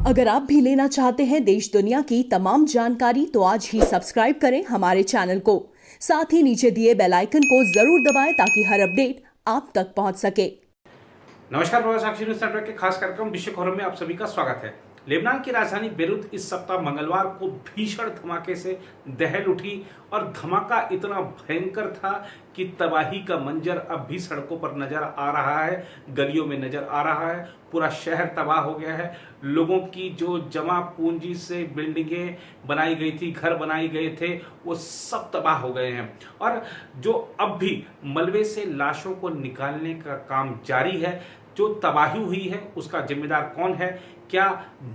अगर आप भी लेना चाहते हैं देश दुनिया की तमाम जानकारी तो आज ही सब्सक्राइब करें हमारे चैनल को। साथ ही नीचे दिए बेल आइकन को जरूर दबाएं ताकि हर अपडेट आप तक पहुंच सके। नमस्कार, प्रवास साक्षी न्यूज नेटवर्क के खास कार्यक्रम विश्व खबरों में आप सभी का स्वागत है। लेबनान की राजधानी बेरूत इस सप्ताह मंगलवार को भीषण धमाके से दहल उठी और धमाका इतना भयंकर था कि तबाही का मंजर अब भी सड़कों पर नजर आ रहा है, गलियों में नजर आ रहा है। पूरा शहर तबाह हो गया है। लोगों की जो जमा पूंजी से बिल्डिंगें बनाई गई थी, घर बनाए गए थे, वो सब तबाह हो गए हैं। और जो अब भी मलबे से लाशों को निकालने का काम जारी है। जो तबाही हुई है उसका जिम्मेदार कौन है, क्या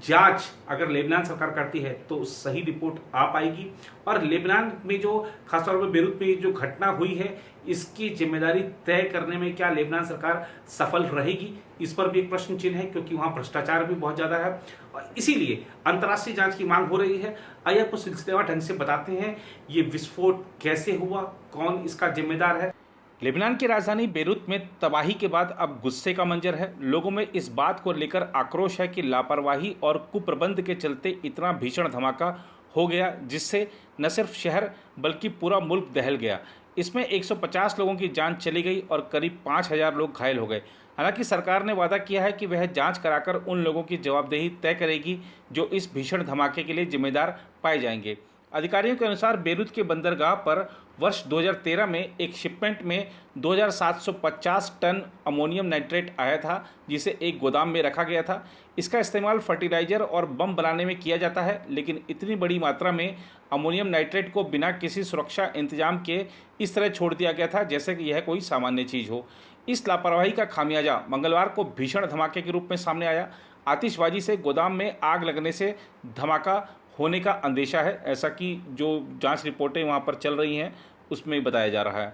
जांच अगर लेबनान सरकार करती है तो सही रिपोर्ट आ पाएगी। और लेबनान में जो खासतौर पर बेरूत में जो घटना हुई है इसकी जिम्मेदारी तय करने में क्या लेबनान सरकार सफल रहेगी, इस पर भी एक प्रश्न चिन्ह है, क्योंकि वहां भ्रष्टाचार भी बहुत ज्यादा है और इसीलिए अंतर्राष्ट्रीय जांच की मांग हो रही है। आइए आपको सिलसिलेवार ढंग से बताते हैं ये विस्फोट कैसे हुआ, कौन इसका जिम्मेदार है। लेबनान की राजधानी बेरूत में तबाही के बाद अब गुस्से का मंजर है। लोगों में इस बात को लेकर आक्रोश है कि लापरवाही और कुप्रबंध के चलते इतना भीषण धमाका हो गया जिससे न सिर्फ शहर बल्कि पूरा मुल्क दहल गया। इसमें 150 लोगों की जान चली गई और करीब 5000 लोग घायल हो गए। हालांकि सरकार ने वादा किया है कि वह जांच कराकर उन लोगों की जवाबदेही तय करेगी जो इस भीषण धमाके के लिए जिम्मेदार पाए जाएंगे। अधिकारियों के अनुसार बेरूत के बंदरगाह पर वर्ष 2013 में एक शिपमेंट में 2750 टन अमोनियम नाइट्रेट आया था, जिसे एक गोदाम में रखा गया था। इसका इस्तेमाल फर्टिलाइजर और बम बनाने में किया जाता है, लेकिन इतनी बड़ी मात्रा में अमोनियम नाइट्रेट को बिना किसी सुरक्षा इंतजाम के इस तरह छोड़ दिया गया था जैसे कि यह कोई सामान्य चीज़ हो। इस लापरवाही का खामियाजा मंगलवार को भीषण धमाके के रूप में सामने आया। आतिशबाजी से गोदाम में आग लगने से धमाका होने का अंदेशा है, ऐसा कि जो जांच रिपोर्टें वहां पर चल रही हैं उसमें बताया जा रहा है।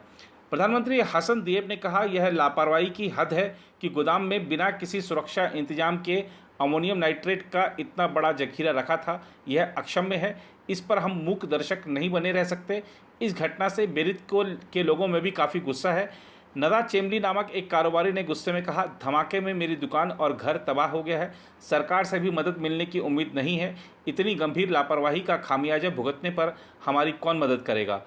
प्रधानमंत्री हसन दिएब ने कहा यह लापरवाही की हद है कि गोदाम में बिना किसी सुरक्षा इंतजाम के अमोनियम नाइट्रेट का इतना बड़ा जखीरा रखा था। यह अक्षम्य है, इस पर हम मूक दर्शक नहीं बने रह सकते। इस घटना से बेरूत के लोगों में भी काफ़ी गुस्सा है। नदा चेमली नामक एक कारोबारी ने गुस्से में कहा, धमाके में मेरी दुकान और घर तबाह हो गया है। सरकार से भी मदद मिलने की उम्मीद नहीं है। इतनी गंभीर लापरवाही का खामियाजा भुगतने पर हमारी कौन मदद करेगा।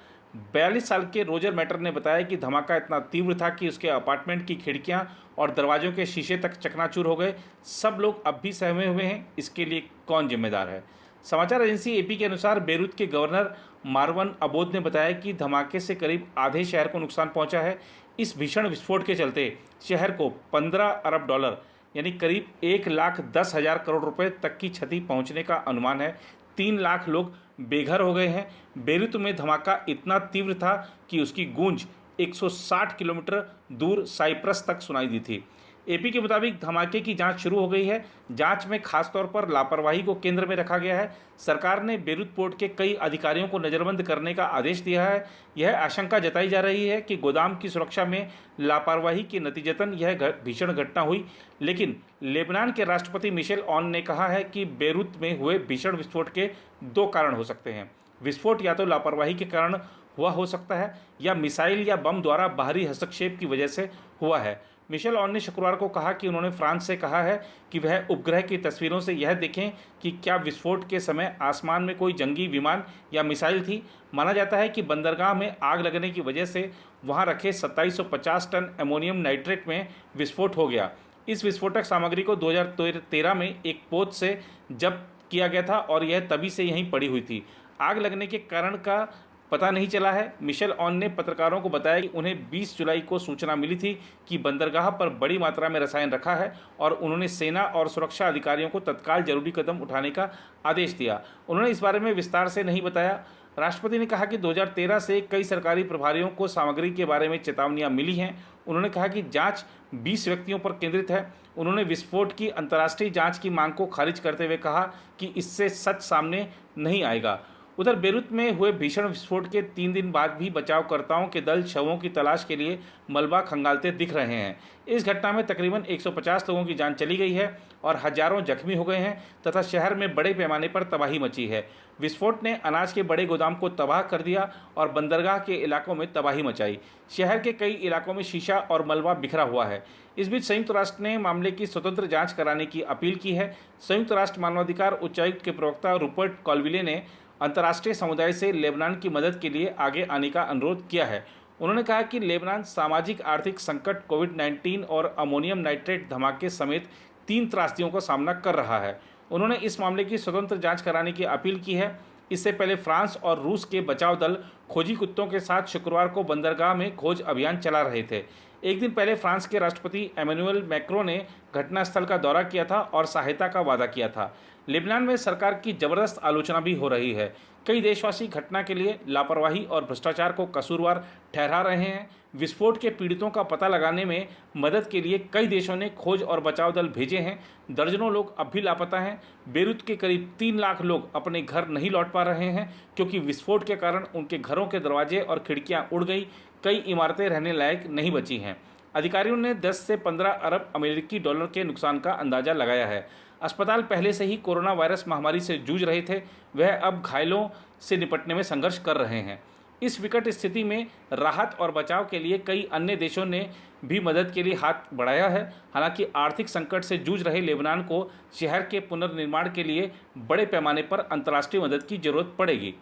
42 साल के रोजर मैटर ने बताया कि धमाका इतना तीव्र था कि उसके अपार्टमेंट की खिड़कियां और दरवाजों के शीशे तक चकनाचूर हो गए। सब लोग अब भी सहमे हुए हैं, इसके लिए कौन जिम्मेदार है। समाचार एजेंसी एपी के अनुसार बेरूत के गवर्नर मारवन अबोद ने बताया कि धमाके से करीब आधे शहर को नुकसान पहुंचा है। इस भीषण विस्फोट के चलते शहर को 15 अरब डॉलर यानी करीब 1,10,000 करोड़ रुपए तक की क्षति पहुंचने का अनुमान है। 3 लाख लोग बेघर हो गए हैं। बेरूत में धमाका इतना तीव्र था कि उसकी गूंज 160 किलोमीटर दूर साइप्रस तक सुनाई दी थी। एपी के मुताबिक धमाके की जांच शुरू हो गई है। जांच में खासतौर पर लापरवाही को केंद्र में रखा गया है। सरकार ने बेरूत पोर्ट के कई अधिकारियों को नज़रबंद करने का आदेश दिया है। यह आशंका जताई जा रही है कि गोदाम की सुरक्षा में लापरवाही के नतीजतन यह भीषण घटना हुई। लेकिन लेबनान के राष्ट्रपति मिशेल ऑन ने कहा है कि बेरूत में हुए भीषण विस्फोट के 2 कारण हो सकते हैं। विस्फोट या तो लापरवाही के कारण हुआ हो सकता है या मिसाइल या बम द्वारा बाहरी हस्तक्षेप की वजह से हुआ है। मिशेल ऑन ने शुक्रवार को कहा कि उन्होंने फ्रांस से कहा है कि वह उपग्रह की तस्वीरों से यह देखें कि क्या विस्फोट के समय आसमान में कोई जंगी विमान या मिसाइल थी। माना जाता है कि बंदरगाह में आग लगने की वजह से वहां रखे 2750 टन अमोनियम नाइट्रेट में विस्फोट हो गया। इस विस्फोटक सामग्री को 2013 में एक पोत से जब्त किया गया था और यह तभी से यहीं पड़ी हुई थी। आग लगने के कारण का पता नहीं चला है। मिशेल ऑन ने पत्रकारों को बताया कि उन्हें 20 जुलाई को सूचना मिली थी कि बंदरगाह पर बड़ी मात्रा में रसायन रखा है और उन्होंने सेना और सुरक्षा अधिकारियों को तत्काल जरूरी कदम उठाने का आदेश दिया। उन्होंने इस बारे में विस्तार से नहीं बताया। राष्ट्रपति ने कहा कि 2013 से कई सरकारी प्रभारियों को सामग्री के बारे में चेतावनियां मिली हैं। उन्होंने कहा कि जांच 20 व्यक्तियों पर केंद्रित है। उन्होंने विस्फोट की अंतर्राष्ट्रीय जांच की मांग को खारिज करते हुए कहा कि इससे सच सामने नहीं आएगा। उधर बेरूत में हुए भीषण विस्फोट के 3 दिन बाद भी बचावकर्ताओं के दल शवों की तलाश के लिए मलबा खंगालते दिख रहे हैं। इस घटना में तकरीबन 150 लोगों की जान चली गई है और हजारों जख्मी हो गए हैं तथा शहर में बड़े पैमाने पर तबाही मची है। विस्फोट ने अनाज के बड़े गोदाम को तबाह कर दिया और बंदरगाह के इलाकों में तबाही मचाई। शहर के कई इलाकों में शीशा और मलबा बिखरा हुआ है। इस बीच संयुक्त राष्ट्र ने मामले की स्वतंत्र जांच कराने की अपील की है। संयुक्त राष्ट्र मानवाधिकार उच्चायुक्त के प्रवक्ता रूपर्ट कॉलविले ने अंतर्राष्ट्रीय समुदाय से लेबनान की मदद के लिए आगे आने का अनुरोध किया है। उन्होंने कहा कि लेबनान सामाजिक आर्थिक संकट, कोविड-19 और अमोनियम नाइट्रेट धमाके समेत 3 त्रासदियों का सामना कर रहा है। उन्होंने इस मामले की स्वतंत्र जांच कराने की अपील की है। इससे पहले फ्रांस और रूस के बचाव दल खोजी कुत्तों के साथ शुक्रवार को बंदरगाह में खोज अभियान चला रहे थे। एक दिन पहले फ्रांस के राष्ट्रपति एमेनुअल मैक्रों ने घटनास्थल का दौरा किया था और सहायता का वादा किया था। लेबनान में सरकार की जबरदस्त आलोचना भी हो रही है। कई देशवासी घटना के लिए लापरवाही और भ्रष्टाचार को कसूरवार ठहरा रहे हैं। विस्फोट के पीड़ितों का पता लगाने में मदद के लिए कई देशों ने खोज और बचाव दल भेजे हैं। दर्जनों लोग अब भी लापता हैं। बेरूत के करीब 3 लाख लोग अपने घर नहीं लौट पा रहे हैं क्योंकि विस्फोट के कारण उनके घरों के दरवाजे और खिड़कियां उड़ गई। कई इमारतें रहने लायक नहीं बची हैं। अधिकारियों ने 10 से 15 अरब अमेरिकी डॉलर के नुकसान का अंदाजा लगाया है। अस्पताल पहले से ही कोरोना वायरस महामारी से जूझ रहे थे। वह अब घायलों से निपटने में संघर्ष कर रहे हैं। इस विकट स्थिति में राहत और बचाव के लिए कई अन्य देशों ने भी मदद के लिए हाथ बढ़ाया है। हालांकि आर्थिक संकट से जूझ रहे लेबनान को शहर के पुनर्निर्माण के लिए बड़े पैमाने पर अंतर्राष्ट्रीय मदद की जरूरत पड़ेगी।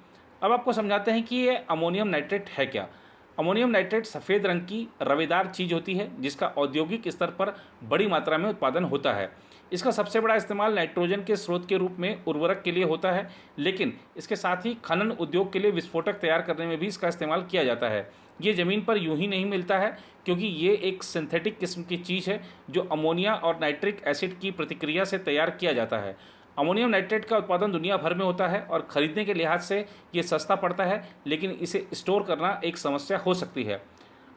अब आपको समझाते हैं कि ये अमोनियम नाइट्रेट है क्या। अमोनियम नाइट्रेट सफ़ेद रंग की रवेदार चीज़ होती है जिसका औद्योगिक स्तर पर बड़ी मात्रा में उत्पादन होता है। इसका सबसे बड़ा इस्तेमाल नाइट्रोजन के स्रोत के रूप में उर्वरक के लिए होता है, लेकिन इसके साथ ही खनन उद्योग के लिए विस्फोटक तैयार करने में भी इसका इस्तेमाल किया जाता है। ये ज़मीन पर यूं ही नहीं मिलता है क्योंकि ये एक सिंथेटिक किस्म की चीज़ है जो अमोनिया और नाइट्रिक एसिड की प्रतिक्रिया से तैयार किया जाता है। अमोनियम नाइट्रेट का उत्पादन दुनिया भर में होता है और ख़रीदने के लिहाज से ये सस्ता पड़ता है, लेकिन इसे स्टोर करना एक समस्या हो सकती है।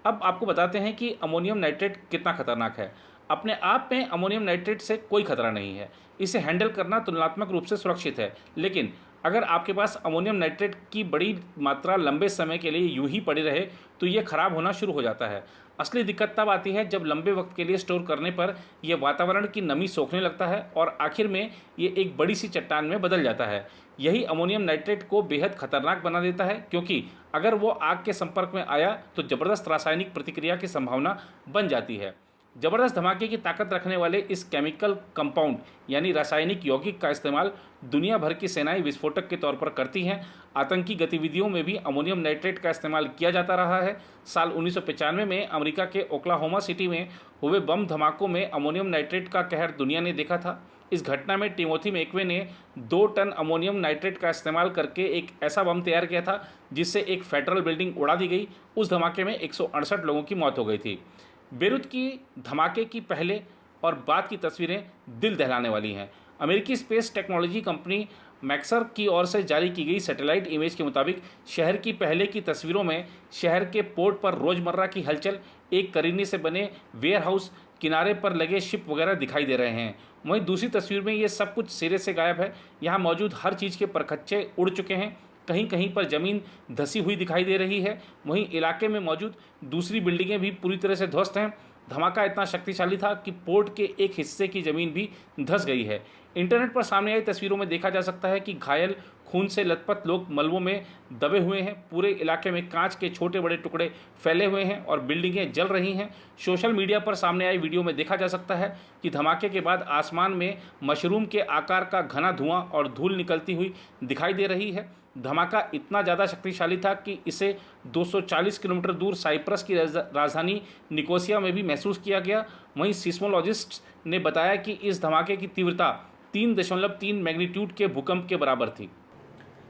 अब आपको बताते हैं कि अमोनियम नाइट्रेट कितना खतरनाक है। अपने आप में अमोनियम नाइट्रेट से कोई खतरा नहीं है। इसे हैंडल करना तुलनात्मक रूप से सुरक्षित है, लेकिन अगर आपके पास अमोनियम नाइट्रेट की बड़ी मात्रा लंबे समय के लिए यूं ही पड़ी रहे तो ये खराब होना शुरू हो जाता है। असली दिक्कत तब आती है जब लंबे वक्त के लिए स्टोर करने पर यह वातावरण की नमी सोखने लगता है और आखिर में ये एक बड़ी सी चट्टान में बदल जाता है। यही अमोनियम नाइट्रेट को बेहद खतरनाक बना देता है, क्योंकि अगर वो आग के संपर्क में आया तो जबरदस्त रासायनिक प्रतिक्रिया की संभावना बन जाती है। जबरदस्त धमाके की ताकत रखने वाले इस केमिकल कंपाउंड यानी रासायनिक यौगिक का इस्तेमाल दुनिया भर की सेनाएं विस्फोटक के तौर पर करती हैं। आतंकी गतिविधियों में भी अमोनियम नाइट्रेट का इस्तेमाल किया जाता रहा है। साल 1995 में अमेरिका के ओक्लाहोमा सिटी में हुए बम धमाकों में अमोनियम नाइट्रेट का कहर दुनिया ने देखा था। इस घटना में टिमोथी मैकवे ने 2 टन अमोनियम नाइट्रेट का इस्तेमाल करके एक ऐसा बम तैयार किया था जिससे एक फेडरल बिल्डिंग उड़ा दी गई। उस धमाके में 168 लोगों की मौत हो गई थी। बेरूत की धमाके की पहले और बाद की तस्वीरें दिल दहलाने वाली हैं। अमेरिकी स्पेस टेक्नोलॉजी कंपनी मैक्सर की ओर से जारी की गई सैटेलाइट इमेज के मुताबिक शहर की पहले की तस्वीरों में शहर के पोर्ट पर रोज़मर्रा की हलचल, एक करीने से बने वेयर हाउस, किनारे पर लगे शिप वगैरह दिखाई दे रहे हैं। वहीं दूसरी तस्वीर में ये सब कुछ सिरे से गायब है। यहाँ मौजूद हर चीज़ के परखच्चे उड़ चुके हैं। कहीं कहीं पर ज़मीन धसी हुई दिखाई दे रही है। वहीं इलाके में मौजूद दूसरी बिल्डिंगें भी पूरी तरह से ध्वस्त हैं। धमाका इतना शक्तिशाली था कि पोर्ट के एक हिस्से की ज़मीन भी धंस गई है। इंटरनेट पर सामने आई तस्वीरों में देखा जा सकता है कि घायल, खून से लथपथ लोग मलबों में दबे हुए हैं। पूरे इलाके में कांच के छोटे बड़े टुकड़े फैले हुए हैं और बिल्डिंगें जल रही हैं। सोशल मीडिया पर सामने आई वीडियो में देखा जा सकता है कि धमाके के बाद आसमान में मशरूम के आकार का घना धुआं और धूल निकलती हुई दिखाई दे रही है। धमाका इतना ज़्यादा शक्तिशाली था कि इसे 240 किलोमीटर दूर साइप्रस की राजधानी निकोसिया में भी महसूस किया गया। वहीं सिस्मोलॉजिस्ट्स ने बताया कि इस धमाके की तीव्रता 3.3 मैग्नीट्यूड के भूकंप के बराबर थी।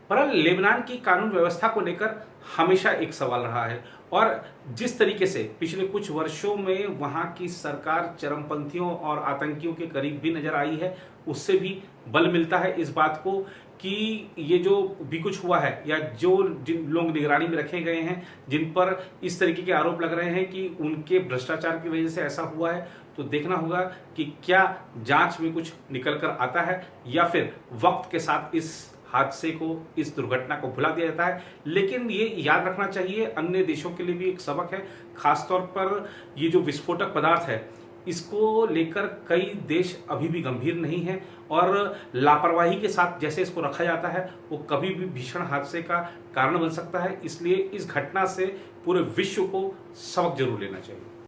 पर लेबनान की कानून व्यवस्था को लेकर हमेशा एक सवाल रहा है और जिस तरीके से पिछले कुछ वर्षों में वहां की सरकार चरमपंथियों और आतंकियों के करीब भी नजर आई है, उससे भी बल मिलता है इस बात को कि ये जो भी कुछ हुआ है या जो जिन लोग निगरानी में रखे गए हैं, जिन पर इस तरीके के आरोप लग रहे हैं कि उनके भ्रष्टाचार की वजह से ऐसा हुआ है, तो देखना होगा कि क्या जांच में कुछ निकल कर आता है या फिर वक्त के साथ इस हादसे को, इस दुर्घटना को भुला दिया जाता है। लेकिन ये याद रखना चाहिए, अन्य देशों के लिए भी एक सबक है। खासतौर पर ये जो विस्फोटक पदार्थ है, इसको लेकर कई देश अभी भी गंभीर नहीं हैं और लापरवाही के साथ जैसे इसको रखा जाता है वो कभी भी भीषण हादसे का कारण बन सकता है। इसलिए इस घटना से पूरे विश्व को सबक जरूर लेना चाहिए।